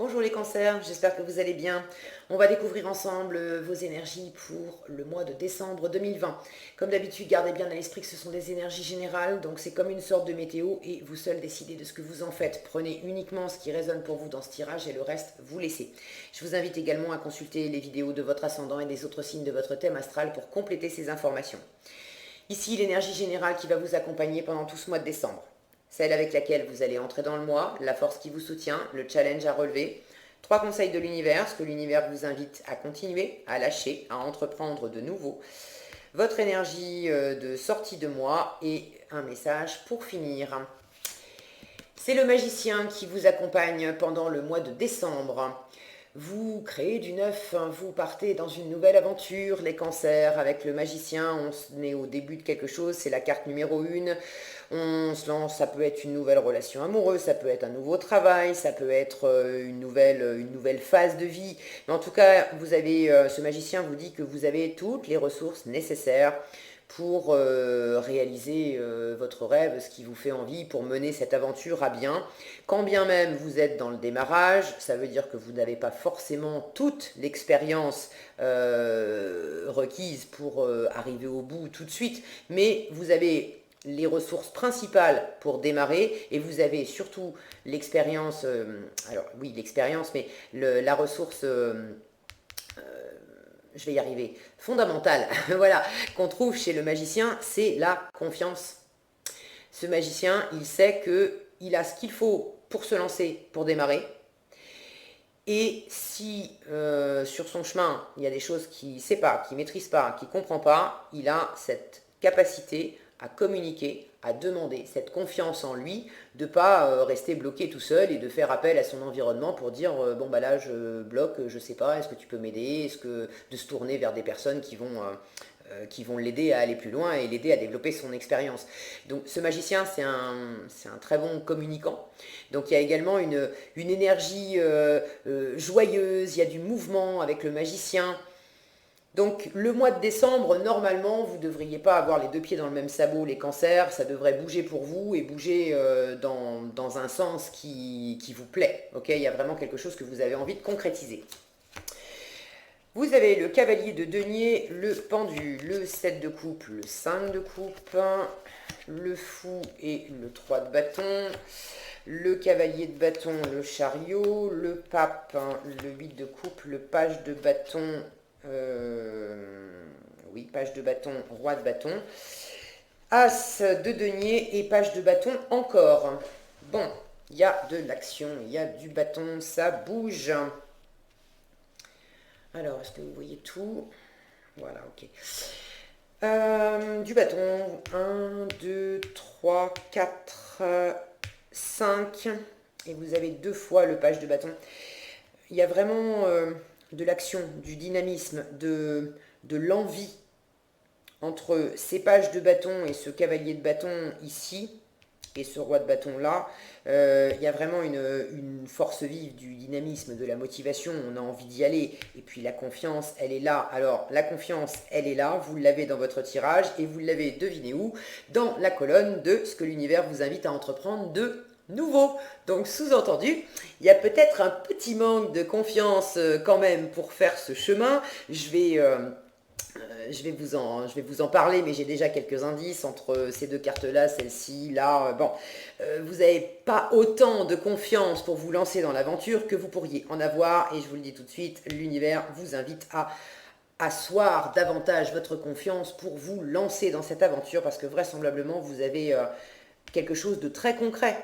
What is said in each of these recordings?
Bonjour les cancers, j'espère que vous allez bien. On va découvrir ensemble vos énergies pour le mois de décembre 2020. Comme d'habitude, gardez bien à l'esprit que ce sont des énergies générales, donc c'est comme une sorte de météo et vous seul décidez de ce que vous en faites. Prenez uniquement ce qui résonne pour vous dans ce tirage et le reste, vous laissez. Je vous invite également à consulter les vidéos de votre ascendant et des autres signes de votre thème astral pour compléter ces informations. Ici, l'énergie générale qui va vous accompagner pendant tout ce mois de décembre. Celle avec laquelle vous allez entrer dans le mois, la force qui vous soutient, le challenge à relever. 3 conseils de l'univers, ce que l'univers vous invite à continuer, à lâcher, à entreprendre de nouveau. Votre énergie de sortie de mois et un message pour finir. C'est le magicien qui vous accompagne pendant le mois de décembre. Vous créez du neuf, vous partez dans une nouvelle aventure, les cancers, avec le magicien, on est au début de quelque chose, c'est la carte numéro 1, on se lance, ça peut être une nouvelle relation amoureuse, ça peut être un nouveau travail, ça peut être une nouvelle phase de vie, mais en tout cas, ce magicien vous dit que vous avez toutes les ressources nécessaires pour réaliser votre rêve, ce qui vous fait envie, pour mener cette aventure à bien. Quand bien même vous êtes dans le démarrage, ça veut dire que vous n'avez pas forcément toute l'expérience requise pour arriver au bout tout de suite, mais vous avez les ressources principales pour démarrer et vous avez surtout l'expérience, alors oui l'expérience, mais la ressource je vais y arriver, fondamentale, voilà, qu'on trouve chez le magicien, c'est la confiance. Ce magicien, il sait qu'il a ce qu'il faut pour se lancer, pour démarrer. Et si sur son chemin, il y a des choses qu'il ne sait pas, qu'il ne maîtrise pas, qu'il ne comprend pas, il a cette capacité à communiquer, à demander cette confiance en lui, de ne pas rester bloqué tout seul et de faire appel à son environnement pour dire bon bah là je bloque, je ne sais pas, est-ce que tu peux m'aider, est-ce que de se tourner vers des personnes qui vont l'aider à aller plus loin et l'aider à développer son expérience. Donc ce magicien, c'est un très bon communicant. Donc il y a également une énergie joyeuse, il y a du mouvement avec le magicien. Donc le mois de décembre, normalement, vous ne devriez pas avoir les deux pieds dans le même sabot, les cancers, ça devrait bouger pour vous et bouger dans un sens qui vous plaît. Okay, il y a vraiment quelque chose que vous avez envie de concrétiser. Vous avez le cavalier de denier, le pendu, le 7 de coupe, le 5 de coupe, le fou et le 3 de bâton, le cavalier de bâton, le chariot, le pape, le 8 de coupe, le page de bâton, oui, page de bâton, roi de bâton, as de denier et page de bâton encore. Bon, il y a de l'action, il y a du bâton, ça bouge. Alors, est-ce que vous voyez tout? Voilà, ok. Du bâton, 1, 2, 3, 4, 5. Et vous avez 2 fois le page de bâton. Il y a vraiment de l'action, du dynamisme, de l'envie entre ces pages de bâton et ce cavalier de bâton ici et ce roi de bâton là. Il y a vraiment une force vive, du dynamisme, de la motivation, on a envie d'y aller, et puis la confiance, elle est là. Alors la confiance, elle est là, vous l'avez dans votre tirage, et vous l'avez, devinez où, dans la colonne de ce que l'univers vous invite à entreprendre de nouveau. Donc sous-entendu, il y a peut-être un petit manque de confiance quand même pour faire ce chemin. Je vais vous en parler, mais j'ai déjà quelques indices entre ces deux cartes-là, celle-ci, là. Bon, vous n'avez pas autant de confiance pour vous lancer dans l'aventure que vous pourriez en avoir. Et je vous le dis tout de suite, l'univers vous invite à asseoir davantage votre confiance pour vous lancer dans cette aventure, parce que vraisemblablement, vous avez quelque chose de très concret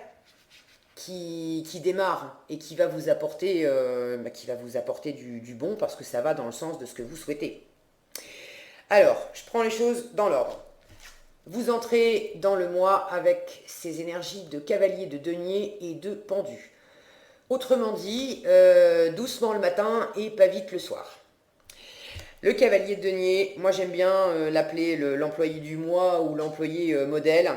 qui démarre et qui va vous apporter, du bon, parce que ça va dans le sens de ce que vous souhaitez. Alors, je prends les choses dans l'ordre. Vous entrez dans le mois avec ces énergies de cavalier, de denier et de pendu. Autrement dit, doucement le matin et pas vite le soir. Le cavalier de denier, moi j'aime bien l'appeler l'employé du mois ou l'employé modèle.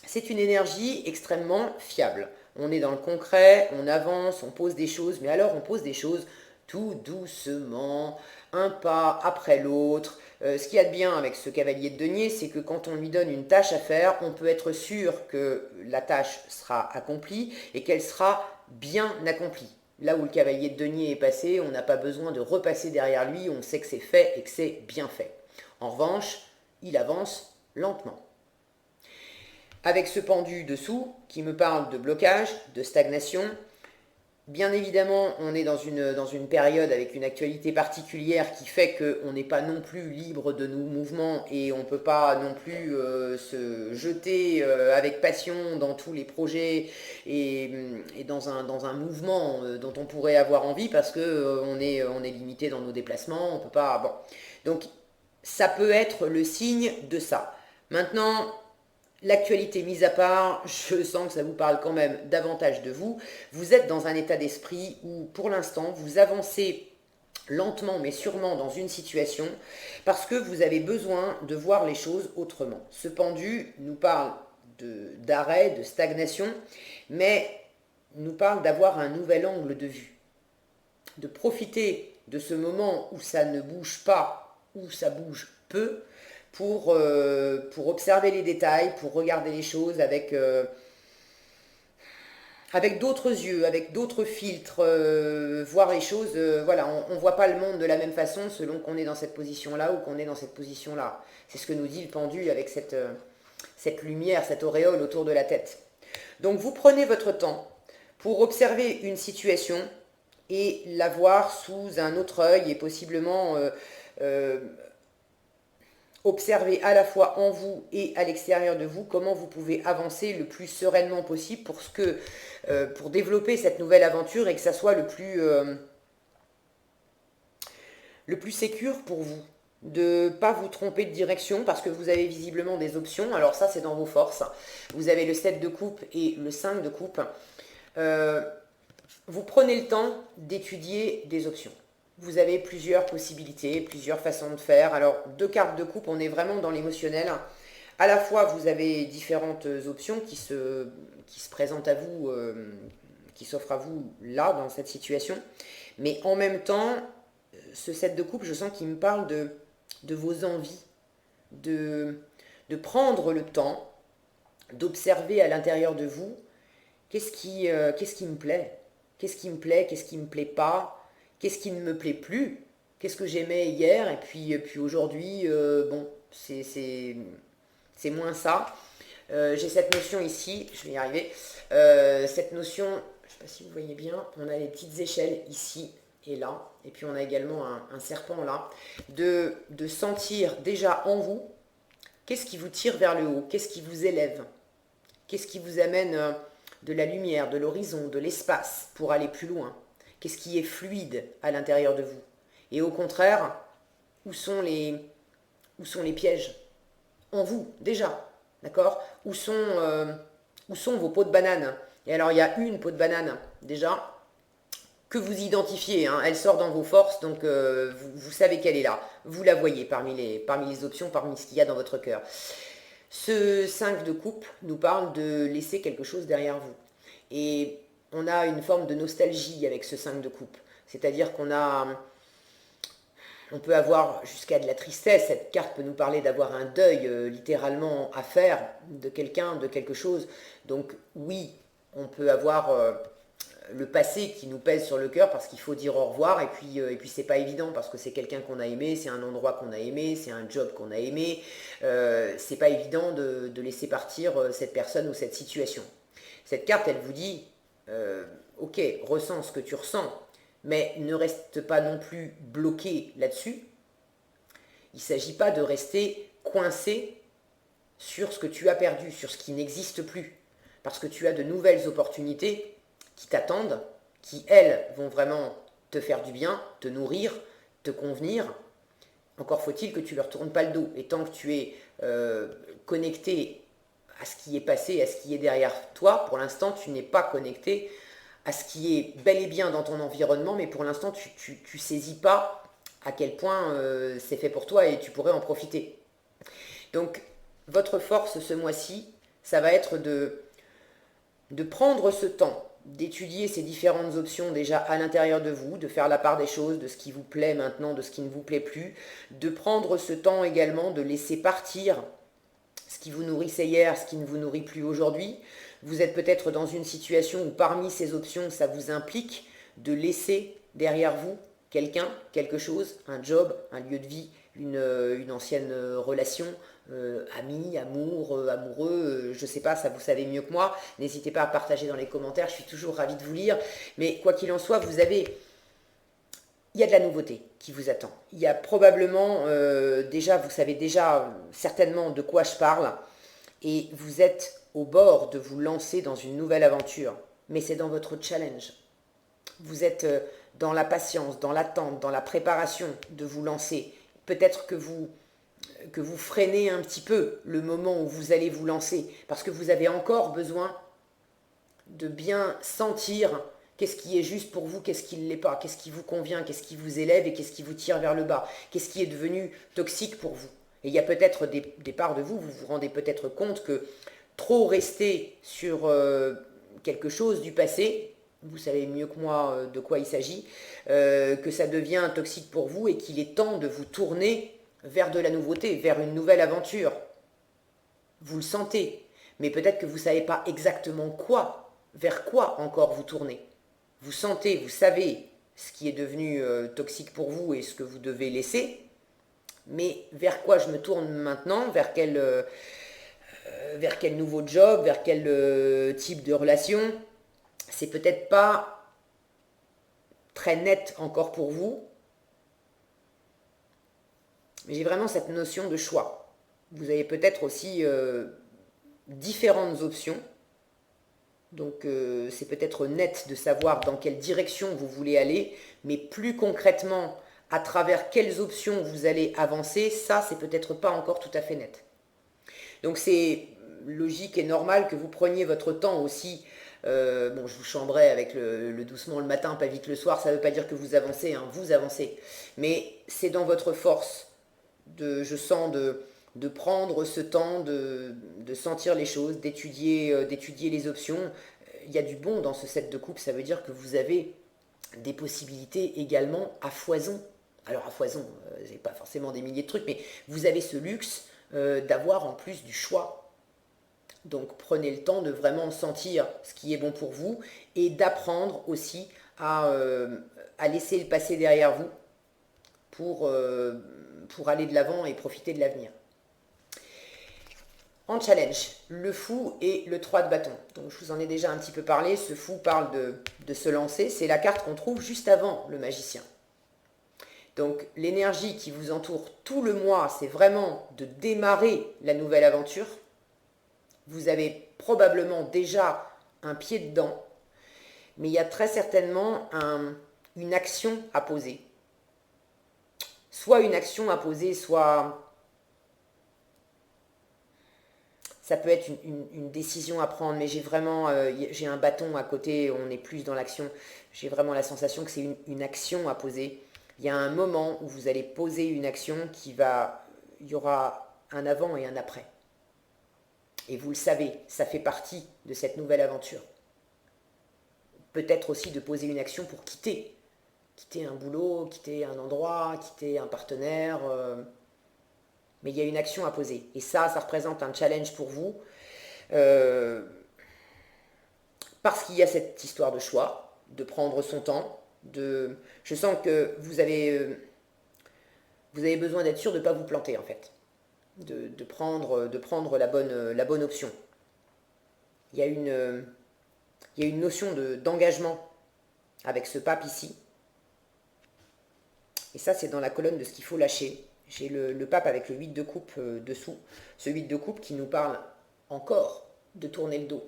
C'est une énergie extrêmement fiable. On est dans le concret, on avance, on pose des choses, mais alors on pose des choses tout doucement, un pas après l'autre. Ce qu'il y a de bien avec ce cavalier de denier, c'est que quand on lui donne une tâche à faire, on peut être sûr que la tâche sera accomplie et qu'elle sera bien accomplie. Là où le cavalier de denier est passé, on n'a pas besoin de repasser derrière lui, on sait que c'est fait et que c'est bien fait. En revanche, il avance lentement. Avec ce pendu dessous, qui me parle de blocage, de stagnation, bien évidemment, on est dans une période avec une actualité particulière qui fait qu'on n'est pas non plus libre de nos mouvements et on ne peut pas non plus se jeter avec passion dans tous les projets et dans un mouvement dont on pourrait avoir envie parce qu'on est limité dans nos déplacements, on peut pas... Bon. Donc, ça peut être le signe de ça. Maintenant, l'actualité mise à part, je sens que ça vous parle quand même davantage de vous. Vous êtes dans un état d'esprit où, pour l'instant, vous avancez lentement mais sûrement dans une situation parce que vous avez besoin de voir les choses autrement. Ce pendu nous parle d'arrêt, de stagnation, mais nous parle d'avoir un nouvel angle de vue, de profiter de ce moment où ça ne bouge pas, où ça bouge peu, pour observer les détails, pour regarder les choses avec d'autres yeux, avec d'autres filtres, voir les choses, voilà, on ne voit pas le monde de la même façon selon qu'on est dans cette position-là ou qu'on est dans cette position-là. C'est ce que nous dit le pendu avec cette lumière, cette auréole autour de la tête. Donc vous prenez votre temps pour observer une situation et la voir sous un autre œil et possiblement observer à la fois en vous et à l'extérieur de vous comment vous pouvez avancer le plus sereinement possible pour développer cette nouvelle aventure et que ça soit le plus sécure pour vous. De ne pas vous tromper de direction parce que vous avez visiblement des options. Alors ça, c'est dans vos forces. Vous avez le 7 de coupe et le 5 de coupe. Vous prenez le temps d'étudier des options. Vous avez plusieurs possibilités, plusieurs façons de faire. Alors, 2 cartes de coupe, on est vraiment dans l'émotionnel. À la fois, vous avez différentes options qui se présentent à vous, qui s'offrent à vous là, dans cette situation. Mais en même temps, ce 7 de coupe, je sens qu'il me parle de vos envies, de prendre le temps, d'observer à l'intérieur de vous qu'est-ce qui me plaît, qu'est-ce qui me plaît, qu'est-ce qui ne me plaît pas. Qu'est-ce qui ne me plaît plus? Qu'est-ce que j'aimais hier? Et puis aujourd'hui, bon, c'est moins ça. J'ai cette notion ici, je vais y arriver. Cette notion, je ne sais pas si vous voyez bien, on a les petites échelles ici et là. Et puis on a également un serpent là. De sentir déjà en vous, qu'est-ce qui vous tire vers le haut? Qu'est-ce qui vous élève? Qu'est-ce qui vous amène de la lumière, de l'horizon, de l'espace pour aller plus loin? Qu'est-ce qui est fluide à l'intérieur de vous? Et au contraire, où sont les pièges? En vous, déjà. D'accord? Où sont vos pots de banane? Et alors, il y a une peau de banane, déjà, que vous identifiez. Hein, elle sort dans vos forces, donc vous savez qu'elle est là. Vous la voyez parmi les options, parmi ce qu'il y a dans votre cœur. Ce 5 de coupe nous parle de laisser quelque chose derrière vous. Et on a une forme de nostalgie avec ce 5 de coupe. C'est-à-dire on peut avoir jusqu'à de la tristesse. Cette carte peut nous parler d'avoir un deuil littéralement à faire de quelqu'un, de quelque chose. Donc oui, on peut avoir le passé qui nous pèse sur le cœur parce qu'il faut dire au revoir. Et puis c'est pas évident parce que c'est quelqu'un qu'on a aimé, c'est un endroit qu'on a aimé, c'est un job qu'on a aimé. C'est pas évident de laisser partir cette personne ou cette situation. Cette carte, elle vous dit... ok, ressens ce que tu ressens, mais ne reste pas non plus bloqué là-dessus. Il ne s'agit pas de rester coincé sur ce que tu as perdu, sur ce qui n'existe plus, parce que tu as de nouvelles opportunités qui t'attendent, qui, elles, vont vraiment te faire du bien, te nourrir, te convenir. Encore faut-il que tu ne leur tournes pas le dos. Et tant que tu es connecté à ce qui est passé, à ce qui est derrière toi, pour l'instant, tu n'es pas connecté à ce qui est bel et bien dans ton environnement, mais pour l'instant, tu saisis pas à quel point c'est fait pour toi et tu pourrais en profiter. Donc, votre force ce mois-ci, ça va être de prendre ce temps, d'étudier ces différentes options déjà à l'intérieur de vous, de faire la part des choses, de ce qui vous plaît maintenant, de ce qui ne vous plaît plus, de prendre ce temps également de laisser partir ce qui vous nourrissait hier, ce qui ne vous nourrit plus aujourd'hui. Vous êtes peut-être dans une situation où parmi ces options, ça vous implique de laisser derrière vous quelqu'un, quelque chose, un job, un lieu de vie, une ancienne relation, ami, amour, amoureux, je ne sais pas, ça vous savez mieux que moi. N'hésitez pas à partager dans les commentaires, je suis toujours ravie de vous lire. Mais quoi qu'il en soit, il y a de la nouveauté qui vous attend. Il y a probablement, déjà, vous savez déjà certainement de quoi je parle, et vous êtes au bord de vous lancer dans une nouvelle aventure. Mais c'est dans votre challenge. Vous êtes dans la patience, dans l'attente, dans la préparation de vous lancer. Peut-être que vous freinez un petit peu le moment où vous allez vous lancer, parce que vous avez encore besoin de bien sentir qu'est-ce qui est juste pour vous, qu'est-ce qui ne l'est pas, qu'est-ce qui vous convient, qu'est-ce qui vous élève et qu'est-ce qui vous tire vers le bas, qu'est-ce qui est devenu toxique pour vous. Et il y a peut-être des parts de vous, vous vous rendez peut-être compte que trop rester sur quelque chose du passé, vous savez mieux que moi de quoi il s'agit, que ça devient toxique pour vous et qu'il est temps de vous tourner vers de la nouveauté, vers une nouvelle aventure. Vous le sentez, mais peut-être que vous ne savez pas exactement quoi, vers quoi encore vous tournez. Vous sentez, vous savez ce qui est devenu toxique pour vous et ce que vous devez laisser, mais vers quoi je me tourne maintenant, vers quel nouveau job, vers quel type de relation, c'est peut-être pas très net encore pour vous, mais j'ai vraiment cette notion de choix. Vous avez peut-être aussi différentes options, donc c'est peut-être net de savoir dans quelle direction vous voulez aller, mais plus concrètement, à travers quelles options vous allez avancer, ça c'est peut-être pas encore tout à fait net. Donc c'est logique et normal que vous preniez votre temps aussi. Bon, je vous chambrais avec le doucement le matin, pas vite le soir, ça ne veut pas dire que vous avancez, hein, vous avancez. Mais c'est dans votre force, je sens, de prendre ce temps, de sentir les choses, d'étudier les options. Il y a du bon dans ce set de coupe, ça veut dire que vous avez des possibilités également à foison. Alors à foison, vous n'avez pas forcément des milliers de trucs, mais vous avez ce luxe d'avoir en plus du choix. Donc prenez le temps de vraiment sentir ce qui est bon pour vous et d'apprendre aussi à laisser le passé derrière vous pour aller de l'avant et profiter de l'avenir. En challenge, le fou et le 3 de bâton. Donc je vous en ai déjà un petit peu parlé, ce fou parle de se lancer, c'est la carte qu'on trouve juste avant le magicien. Donc l'énergie qui vous entoure tout le mois, c'est vraiment de démarrer la nouvelle aventure. Vous avez probablement déjà un pied dedans, mais il y a très certainement une action à poser. Soit une action à poser, soit ça peut être une décision à prendre, mais j'ai un bâton à côté, on est plus dans l'action. J'ai vraiment la sensation que c'est une action à poser. Il y a un moment où vous allez poser une action il y aura un avant et un après. Et vous le savez, ça fait partie de cette nouvelle aventure. Peut-être aussi de poser une action pour quitter un boulot, quitter un endroit, quitter un partenaire. Mais il y a une action à poser. Et ça représente un challenge pour vous. Parce qu'il y a cette histoire de choix, de prendre son temps. Je sens que vous avez besoin d'être sûr de ne pas vous planter en fait. De prendre la bonne option. Il y a une notion d'engagement avec ce pape ici. Et ça, c'est dans la colonne de ce qu'il faut lâcher. J'ai le pape avec le 8 de coupe dessous. Ce 8 de coupe qui nous parle encore de tourner le dos.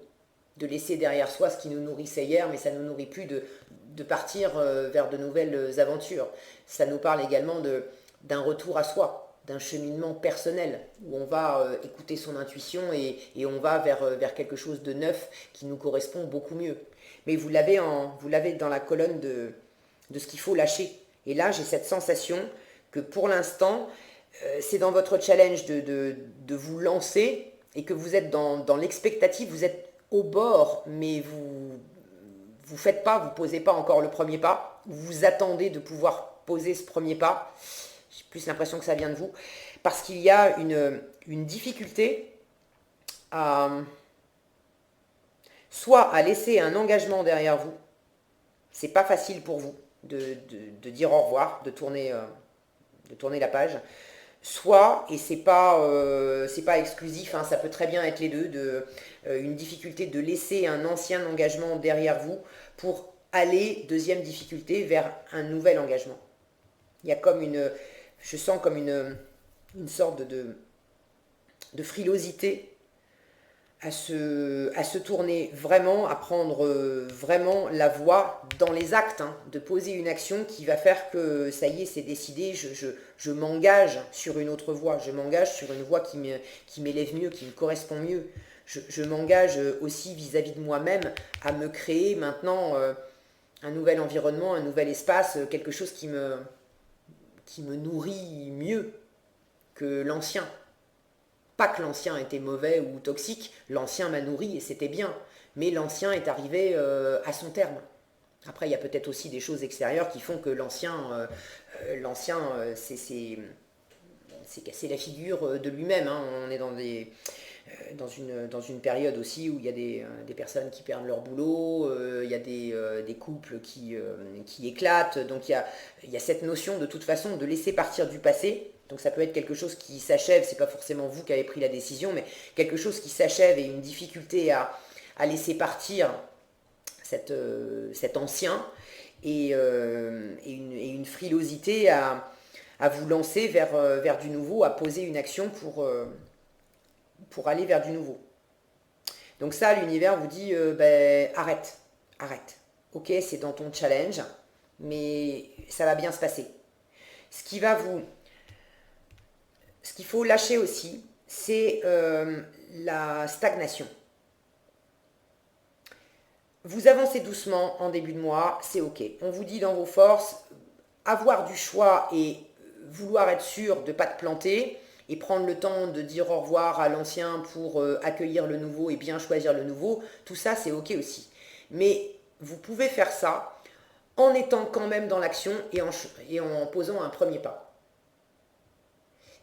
De laisser derrière soi ce qui nous nourrissait hier, mais ça ne nous nourrit plus de partir vers de nouvelles aventures. Ça nous parle également d'un retour à soi, d'un cheminement personnel, où on va écouter son intuition et on va vers quelque chose de neuf qui nous correspond beaucoup mieux. Mais vous l'avez dans la colonne de ce qu'il faut lâcher. Et là, j'ai cette sensation que pour l'instant, c'est dans votre challenge de vous lancer et que vous êtes dans l'expectative, vous êtes au bord, mais vous faites pas, vous posez pas encore le premier pas, vous attendez de pouvoir poser ce premier pas. J'ai plus l'impression que ça vient de vous, parce qu'il y a une difficulté soit à laisser un engagement derrière vous, c'est pas facile pour vous de dire au revoir, de tourner la page. Soit, et c'est pas exclusif, hein, ça peut très bien être les deux, une difficulté de laisser un ancien engagement derrière vous pour aller, deuxième difficulté, vers un nouvel engagement. Il y a comme je sens comme une sorte de frilosité à se tourner vraiment, à prendre vraiment la voie dans les actes, hein, de poser une action qui va faire que ça y est, c'est décidé, je m'engage sur une autre voie, je m'engage sur une voie qui m'élève mieux, qui me correspond mieux. Je m'engage aussi vis-à-vis de moi-même à me créer maintenant un nouvel environnement, un nouvel espace, quelque chose qui me nourrit mieux que l'ancien. Pas que l'ancien était mauvais ou toxique, l'ancien m'a nourri et c'était bien. Mais l'ancien est arrivé à son terme. Après, il y a peut-être aussi des choses extérieures qui font que s'est cassé la figure de lui-même, hein. On est dans une période aussi où il y a des personnes qui perdent leur boulot, il y a des couples qui éclatent. Donc il y a cette notion de toute façon de laisser partir du passé. Donc ça peut être quelque chose qui s'achève, c'est pas forcément vous qui avez pris la décision, mais quelque chose qui s'achève et une difficulté à laisser partir cet ancien et une frilosité à vous lancer vers du nouveau, à poser une action pour aller vers du nouveau. Donc ça, l'univers vous dit, arrête, arrête. Ok, c'est dans ton challenge, mais ça va bien se passer. Ce qui va vous... Ce qu'il faut lâcher aussi, c'est la stagnation. Vous avancez doucement en début de mois, c'est ok. On vous dit dans vos forces, avoir du choix et vouloir être sûr de ne pas te planter et prendre le temps de dire au revoir à l'ancien pour accueillir le nouveau et bien choisir le nouveau, tout ça c'est ok aussi. Mais vous pouvez faire ça en étant quand même dans l'action et en posant un premier pas.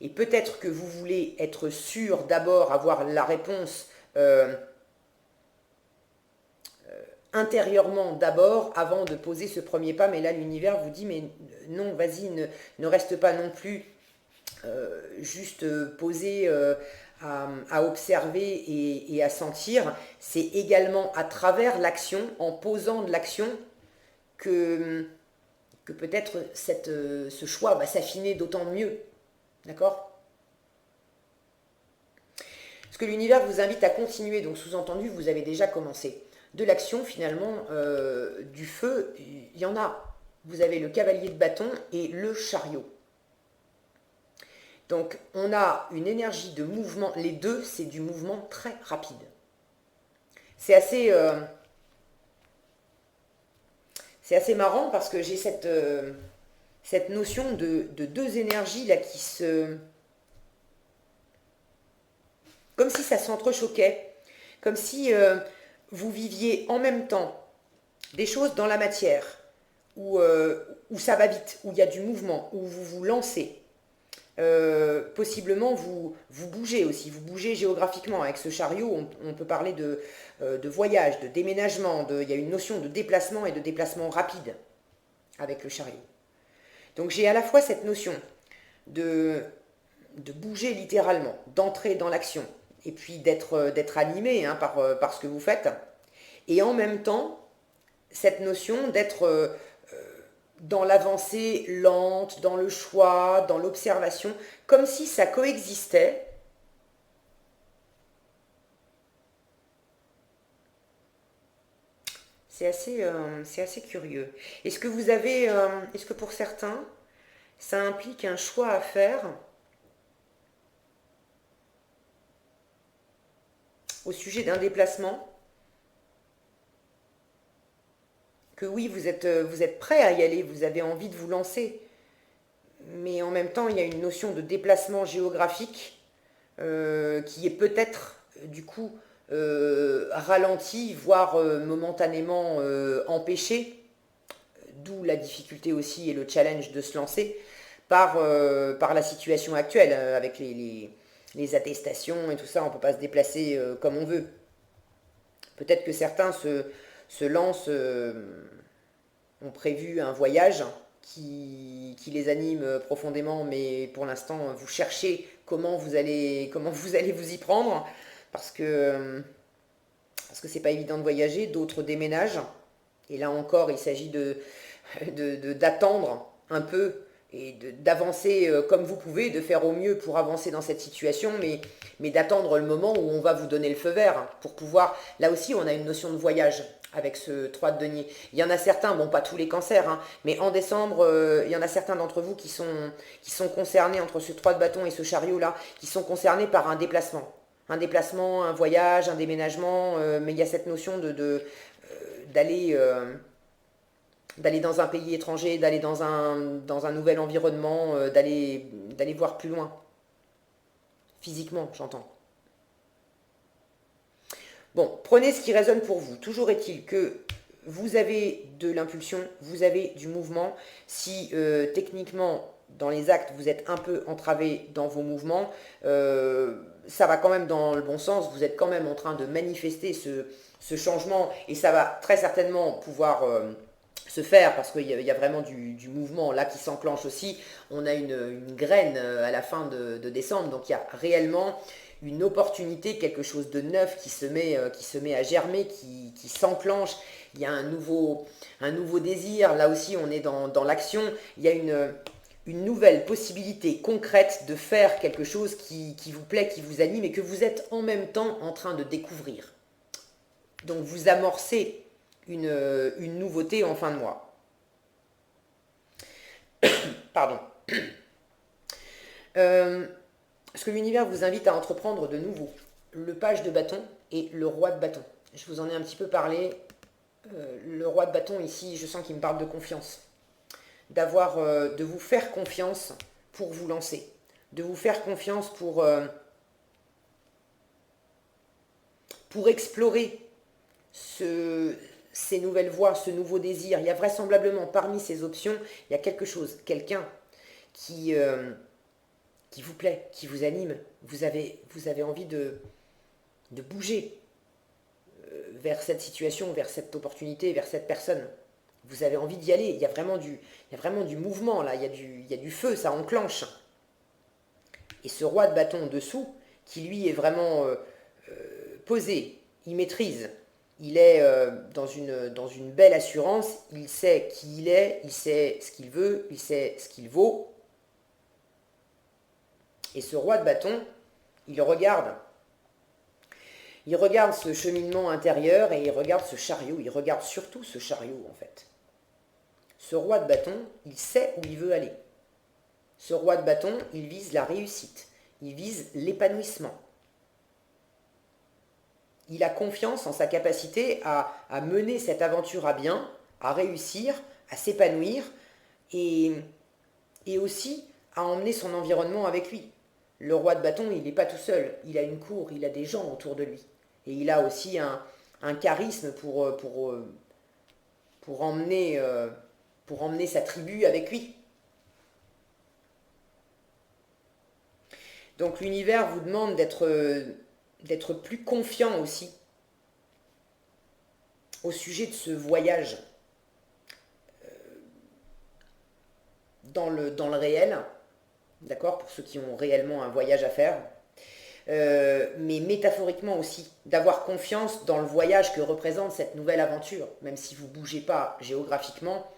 Et peut-être que vous voulez être sûr d'abord, avoir la réponse intérieurement d'abord, avant de poser ce premier pas. Mais là, l'univers vous dit, mais non, vas-y, ne reste pas non plus juste posé à observer et à sentir. C'est également à travers l'action, en posant de l'action, que peut-être ce choix va s'affiner d'autant mieux. D'accord? Parce que l'univers vous invite à continuer, donc sous-entendu, vous avez déjà commencé. De l'action, finalement, du feu, il y en a. Vous avez le cavalier de bâton et le chariot. Donc, on a une énergie de mouvement. Les deux, c'est du mouvement très rapide. C'est assez marrant parce que j'ai cette notion de deux énergies là qui se... Comme si ça s'entrechoquait, comme si vous viviez en même temps des choses dans la matière, où ça va vite, où il y a du mouvement, où vous vous lancez. Possiblement vous bougez aussi, vous bougez géographiquement. Avec ce chariot, on peut parler de voyage, de déménagement, il y a une notion de déplacement et de déplacement rapide avec le chariot. Donc j'ai à la fois cette notion de bouger littéralement, d'entrer dans l'action, et puis d'être animé hein, par ce que vous faites, et en même temps, cette notion d'être dans l'avancée lente, dans le choix, dans l'observation, comme si ça coexistait. C'est assez curieux. Est-ce que pour certains, ça implique un choix à faire au sujet d'un déplacement? Que oui, vous êtes prêt à y aller, vous avez envie de vous lancer, mais en même temps, il y a une notion de déplacement géographique qui est peut-être, du coup, ralentie, voire momentanément empêchée, d'où la difficulté aussi et le challenge de se lancer par la situation actuelle, avec les attestations et tout ça, on ne peut pas se déplacer comme on veut. Peut-être que certains se lancent ont prévu un voyage qui les anime profondément, mais pour l'instant, vous cherchez comment vous allez vous y prendre, parce que parce que c'est pas évident de voyager. D'autres déménagent, et là encore, il s'agit d'attendre un peu et d'avancer comme vous pouvez, de faire au mieux pour avancer dans cette situation, mais d'attendre le moment où on va vous donner le feu vert pour pouvoir... Là aussi, on a une notion de voyage avec ce 3 de denier. Il y en a certains, bon pas tous les cancers, hein, mais en décembre, il y en a certains d'entre vous qui sont concernés entre ce 3 de bâton et ce chariot-là, qui sont concernés par un déplacement. Un déplacement, un voyage, un déménagement, mais il y a cette notion d'aller d'aller dans un pays étranger, d'aller dans un nouvel environnement, d'aller voir plus loin. Physiquement, j'entends. Bon, prenez ce qui résonne pour vous. Toujours est-il que vous avez de l'impulsion, vous avez du mouvement. Si techniquement, dans les actes, vous êtes un peu entravé dans vos mouvements, ça va quand même dans le bon sens. Vous êtes quand même en train de manifester ce changement et ça va très certainement pouvoir... se faire parce qu'il y a vraiment du mouvement là qui s'enclenche aussi. On a une graine à la fin de décembre, donc il y a réellement une opportunité, quelque chose de neuf qui se met à germer, qui s'enclenche. Il y a un nouveau désir, là aussi on est dans l'action. Il y a une nouvelle possibilité concrète de faire quelque chose qui vous plaît, qui vous anime et que vous êtes en même temps en train de découvrir. Donc vous amorcez une nouveauté en fin de mois. Pardon. Ce que l'univers vous invite à entreprendre de nouveau. Le page de bâton et le roi de bâton. Je vous en ai un petit peu parlé. Le roi de bâton ici, je sens qu'il me parle de confiance. De vous faire confiance pour vous lancer. De vous faire confiance pour explorer ces nouvelles voies, ce nouveau désir. Il y a vraisemblablement parmi ces options, il y a quelque chose, quelqu'un qui vous plaît, qui vous anime. Vous avez envie de bouger vers cette situation, vers cette opportunité, vers cette personne. Vous avez envie d'y aller. Il y a vraiment du mouvement là, il y a du feu, ça enclenche. Et ce roi de bâton en dessous, qui lui est vraiment posé, il maîtrise. Il est dans une belle assurance, il sait qui il est, il sait ce qu'il veut, il sait ce qu'il vaut. Et ce roi de bâton, il regarde ce cheminement intérieur et il regarde ce chariot, il regarde surtout ce chariot en fait. Ce roi de bâton, il sait où il veut aller. Ce roi de bâton, il vise la réussite, il vise l'épanouissement. Il a confiance en sa capacité à mener cette aventure à bien, à réussir, à s'épanouir et aussi à emmener son environnement avec lui. Le roi de bâton, il n'est pas tout seul, il a une cour, il a des gens autour de lui. Et il a aussi un charisme pour emmener sa tribu avec lui. Donc l'univers vous demande d'être plus confiant aussi au sujet de ce voyage dans le réel, d'accord, pour ceux qui ont réellement un voyage à faire, mais métaphoriquement aussi, d'avoir confiance dans le voyage que représente cette nouvelle aventure, même si vous ne bougez pas géographiquement,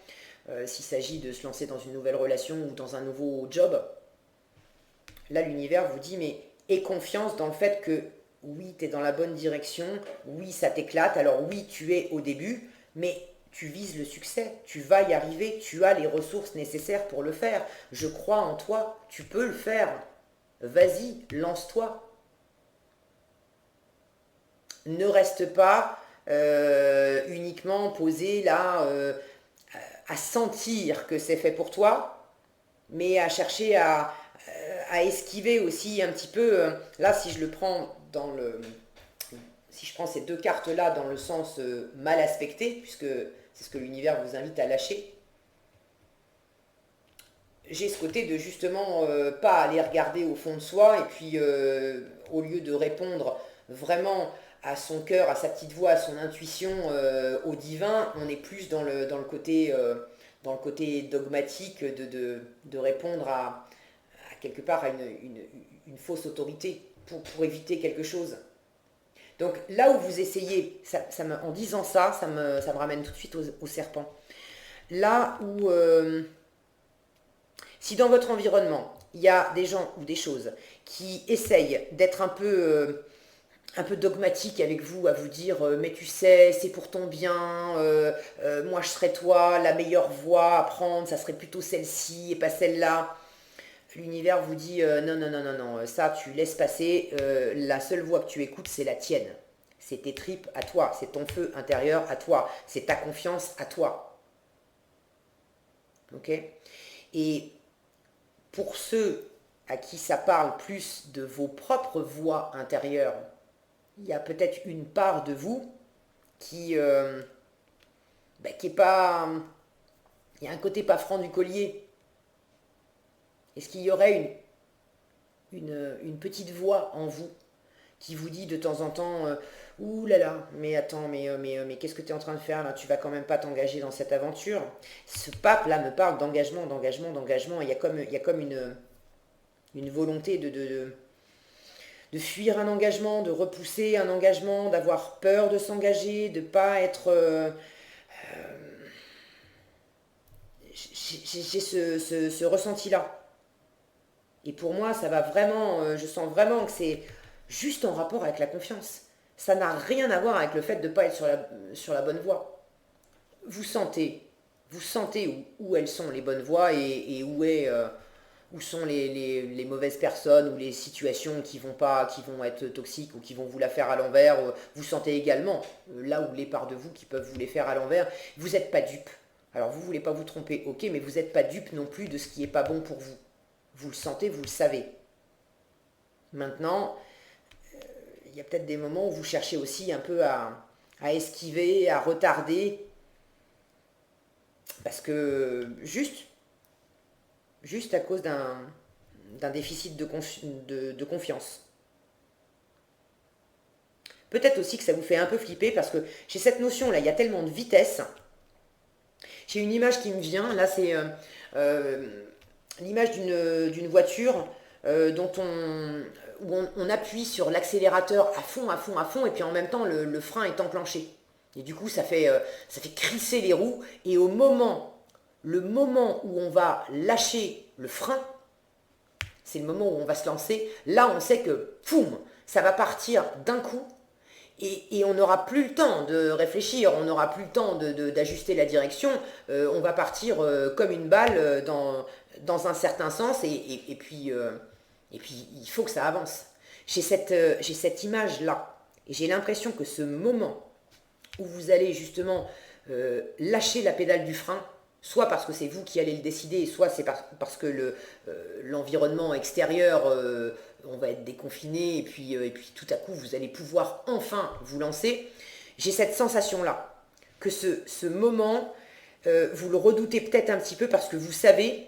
s'il s'agit de se lancer dans une nouvelle relation ou dans un nouveau job. Là, l'univers vous dit, mais aie confiance dans le fait que oui, tu es dans la bonne direction, oui, ça t'éclate, alors oui, tu es au début, mais tu vises le succès, tu vas y arriver, tu as les ressources nécessaires pour le faire. Je crois en toi, tu peux le faire. Vas-y, lance-toi. Ne reste pas uniquement posé là à sentir que c'est fait pour toi, mais à chercher à esquiver aussi un petit peu. Là, si je prends ces deux cartes là dans le sens mal aspecté, puisque c'est ce que l'univers vous invite à lâcher, j'ai ce côté de justement pas aller regarder au fond de soi et puis au lieu de répondre vraiment à son cœur, à sa petite voix, à son intuition, au divin, on est plus dans le côté dogmatique de répondre à quelque part à une fausse autorité pour éviter quelque chose. Donc là où vous essayez, en disant ça, ça me ramène tout de suite au serpent. Là où, si dans votre environnement, il y a des gens ou des choses qui essayent d'être un peu dogmatique avec vous, à vous dire mais tu sais, c'est pour ton bien, moi je serais toi, la meilleure voie à prendre, ça serait plutôt celle-ci et pas celle-là. L'univers vous dit non, non, non, non, non, ça tu laisses passer, la seule voix que tu écoutes, c'est la tienne. C'est tes tripes à toi, c'est ton feu intérieur à toi, c'est ta confiance à toi. Ok? Et pour ceux à qui ça parle plus de vos propres voix intérieures, il y a peut-être une part de vous qui est pas... Il y a un côté pas franc du collier. Est-ce qu'il y aurait une petite voix en vous qui vous dit de temps en temps ouh là là, mais attends, mais qu'est-ce que tu es en train de faire là? Tu vas quand même pas t'engager dans cette aventure. Ce pape là me parle d'engagement, d'engagement, d'engagement. Il y a comme une volonté de fuir un engagement, de repousser un engagement, d'avoir peur de s'engager, de pas être... j'ai ce ressenti-là. Et pour moi, ça va vraiment, je sens vraiment que c'est juste en rapport avec la confiance. Ça n'a rien à voir avec le fait de ne pas être sur la bonne voie. Vous sentez, vous sentez où elles sont les bonnes voies et où sont les mauvaises personnes ou les situations qui vont être toxiques ou qui vont vous la faire à l'envers. Vous sentez également là où les parts de vous qui peuvent vous les faire à l'envers. Vous n'êtes pas dupe. Alors vous ne voulez pas vous tromper, ok, mais vous n'êtes pas dupe non plus de ce qui n'est pas bon pour vous. Vous le sentez, vous le savez. Maintenant, il y a peut-être des moments où vous cherchez aussi un peu à esquiver, à retarder, parce que juste à cause d'un déficit de confiance. Peut-être aussi que ça vous fait un peu flipper parce que j'ai cette notion-là, il y a tellement de vitesse. J'ai une image qui me vient, là c'est l'image d'une voiture où on appuie sur l'accélérateur à fond, à fond, à fond, et puis en même temps le frein est enclenché. Et du coup ça fait crisser les roues, et le moment où on va lâcher le frein, c'est le moment où on va se lancer, là on sait que, poum, ça va partir d'un coup, et on n'aura plus le temps de réfléchir, on n'aura plus le temps d'ajuster la direction, on va partir comme une balle dans un certain sens, et puis il faut que ça avance. J'ai cette image-là, et j'ai l'impression que ce moment où vous allez justement lâcher la pédale du frein, soit parce que c'est vous qui allez le décider, soit c'est parce que l'environnement extérieur, on va être déconfiné, et puis tout à coup, vous allez pouvoir enfin vous lancer. J'ai cette sensation-là, que ce moment, vous le redoutez peut-être un petit peu parce que vous savez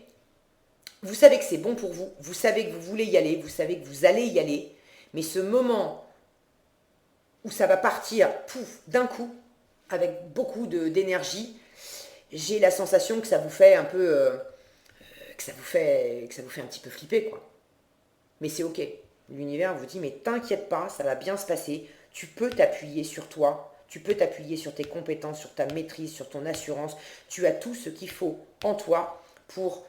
que c'est bon pour vous, vous savez que vous voulez y aller, vous savez que vous allez y aller, mais ce moment où ça va partir, pouf, d'un coup, avec beaucoup d'énergie, j'ai la sensation que ça vous fait un peu, que ça vous fait un petit peu flipper, quoi. Mais c'est ok. L'univers vous dit, mais t'inquiète pas, ça va bien se passer. Tu peux t'appuyer sur toi, tu peux t'appuyer sur tes compétences, sur ta maîtrise, sur ton assurance. Tu as tout ce qu'il faut en toi pour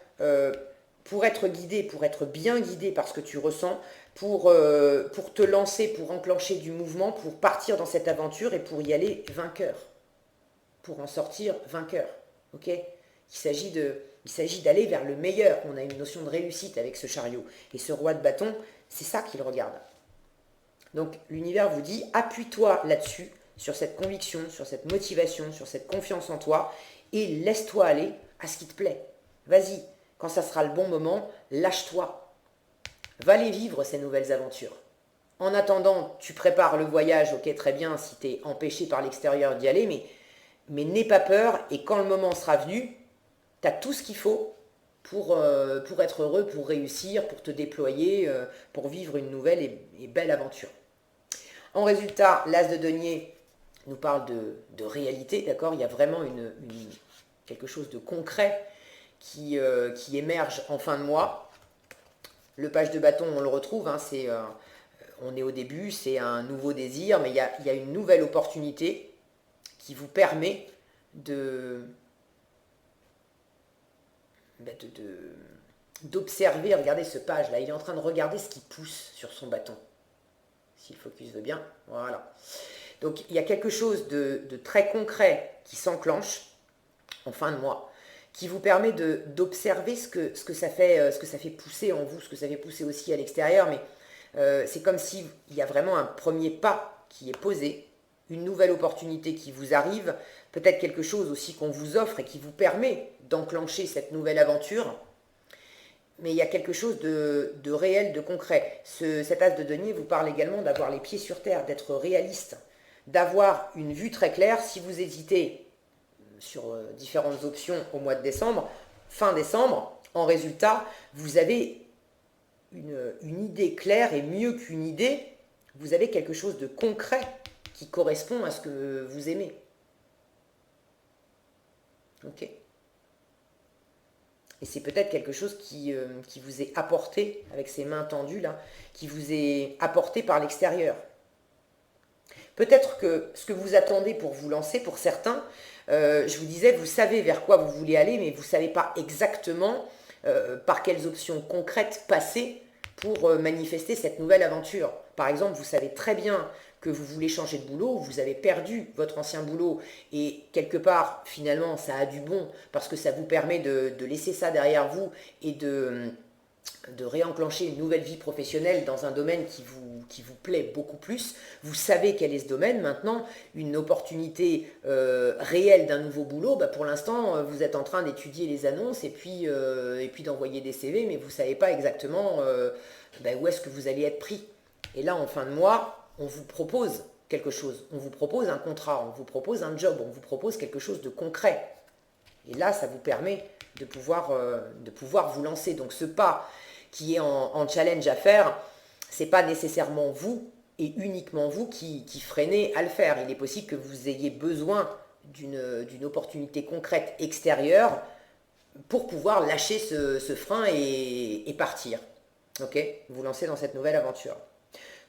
être guidé, pour être bien guidé par ce que tu ressens, pour te lancer, pour enclencher du mouvement, pour partir dans cette aventure et pour y aller vainqueur. Pour en sortir vainqueur. Ok ? Il s'agit d'aller vers le meilleur. On a une notion de réussite avec ce chariot. Et ce roi de bâton, c'est ça qu'il regarde. Donc l'univers vous dit, appuie-toi là-dessus, sur cette conviction, sur cette motivation, sur cette confiance en toi, et laisse-toi aller à ce qui te plaît. Vas-y, quand ça sera le bon moment, lâche-toi. Va les vivre, ces nouvelles aventures. En attendant, tu prépares le voyage, ok, très bien, si tu es empêché par l'extérieur d'y aller, mais n'aie pas peur, et quand le moment sera venu, tu as tout ce qu'il faut pour être heureux, pour réussir, pour te déployer, pour vivre une nouvelle et belle aventure. En résultat, l'as de denier nous parle de réalité, d'accord? Il y a vraiment quelque chose de concret qui émerge en fin de mois. Le page de bâton, on le retrouve, hein, on est au début, c'est un nouveau désir, mais il y a une nouvelle opportunité qui vous permet d'observer. Regardez ce page là, il est en train de regarder ce qui pousse sur son bâton. Si le focus veut bien, voilà. Donc il y a quelque chose de très concret qui s'enclenche en fin de mois, qui vous permet d'observer ce que ça fait pousser en vous, ce que ça fait pousser aussi à l'extérieur, mais c'est comme s'il y a vraiment un premier pas qui est posé, une nouvelle opportunité qui vous arrive, peut-être quelque chose aussi qu'on vous offre et qui vous permet d'enclencher cette nouvelle aventure, mais il y a quelque chose de réel, de concret. Cet as de denier vous parle également d'avoir les pieds sur terre, d'être réaliste, d'avoir une vue très claire. Si vous hésitez sur différentes options au mois de décembre, fin décembre, en résultat, vous avez une idée claire, et mieux qu'une idée, vous avez quelque chose de concret qui correspond à ce que vous aimez. Ok. Et c'est peut-être quelque chose qui vous est apporté, avec ces mains tendues là, qui vous est apporté par l'extérieur. Peut-être que ce que vous attendez pour vous lancer, pour certains, je vous disais, vous savez vers quoi vous voulez aller, mais vous ne savez pas exactement par quelles options concrètes passer pour manifester cette nouvelle aventure. Par exemple, vous savez très bien que vous voulez changer de boulot, vous avez perdu votre ancien boulot et quelque part, finalement, ça a du bon parce que ça vous permet de laisser ça derrière vous et de réenclencher une nouvelle vie professionnelle dans un domaine qui vous plaît beaucoup plus. Vous savez quel est ce domaine. Maintenant, une opportunité réelle d'un nouveau boulot, bah pour l'instant, vous êtes en train d'étudier les annonces et puis d'envoyer des CV, mais vous ne savez pas exactement où est-ce que vous allez être pris. Et là, en fin de mois, on vous propose quelque chose. On vous propose un contrat, on vous propose un job, on vous propose quelque chose de concret. Et là, ça vous permet de pouvoir vous lancer. Donc ce pas qui est en challenge à faire, c'est pas nécessairement vous et uniquement vous qui freinez à le faire. Il est possible que vous ayez besoin d'une opportunité concrète extérieure pour pouvoir lâcher ce frein et partir. Ok, vous lancer dans cette nouvelle aventure.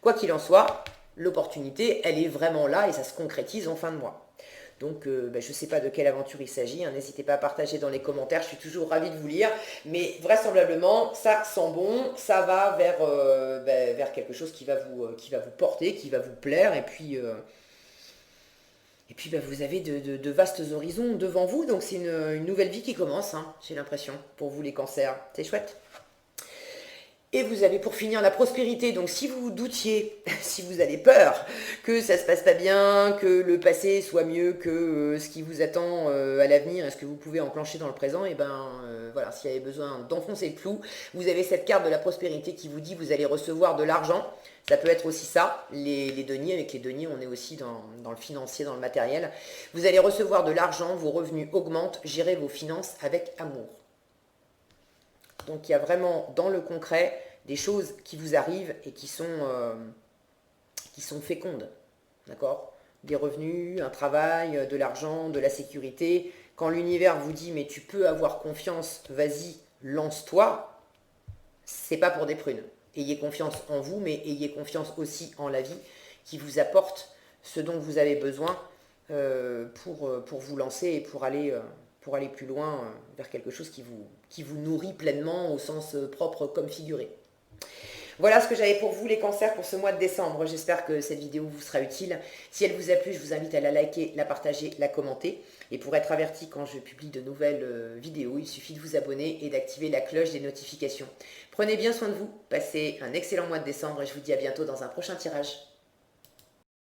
Quoi qu'il en soit, l'opportunité, elle est vraiment là et ça se concrétise en fin de mois. Donc, je ne sais pas de quelle aventure il s'agit. Hein. N'hésitez pas à partager dans les commentaires. Je suis toujours ravie de vous lire. Mais vraisemblablement, ça sent bon. Ça va vers quelque chose qui va vous porter, qui va vous plaire. Et puis vous avez de vastes horizons devant vous. Donc, c'est une nouvelle vie qui commence, hein, j'ai l'impression, pour vous les cancers. C'est chouette. Et vous avez pour finir la prospérité. Donc si vous doutiez, si vous avez peur que ça se passe pas bien, que le passé soit mieux que ce qui vous attend à l'avenir, est-ce que vous pouvez enclencher dans le présent, et voilà, s'il y avait besoin d'enfoncer le clou, vous avez cette carte de la prospérité qui vous dit vous allez recevoir de l'argent. Ça peut être aussi ça, les deniers. Avec les deniers, on est aussi dans le financier, dans le matériel. Vous allez recevoir de l'argent, vos revenus augmentent, gérez vos finances avec amour. Donc il y a vraiment dans le concret des choses qui vous arrivent et qui sont fécondes. D'accord ? Des revenus, un travail, de l'argent, de la sécurité. Quand l'univers vous dit mais tu peux avoir confiance, vas-y, lance-toi, c'est pas pour des prunes. Ayez confiance en vous, mais ayez confiance aussi en la vie qui vous apporte ce dont vous avez besoin pour vous lancer et pour aller plus loin vers quelque chose qui vous nourrit pleinement au sens propre comme figuré. Voilà ce que j'avais pour vous les cancers pour ce mois de décembre. J'espère que cette vidéo vous sera utile. Si elle vous a plu, je vous invite à la liker, la partager, la commenter. Et pour être averti quand je publie de nouvelles vidéos, il suffit de vous abonner et d'activer la cloche des notifications. Prenez bien soin de vous, passez un excellent mois de décembre et je vous dis à bientôt dans un prochain tirage.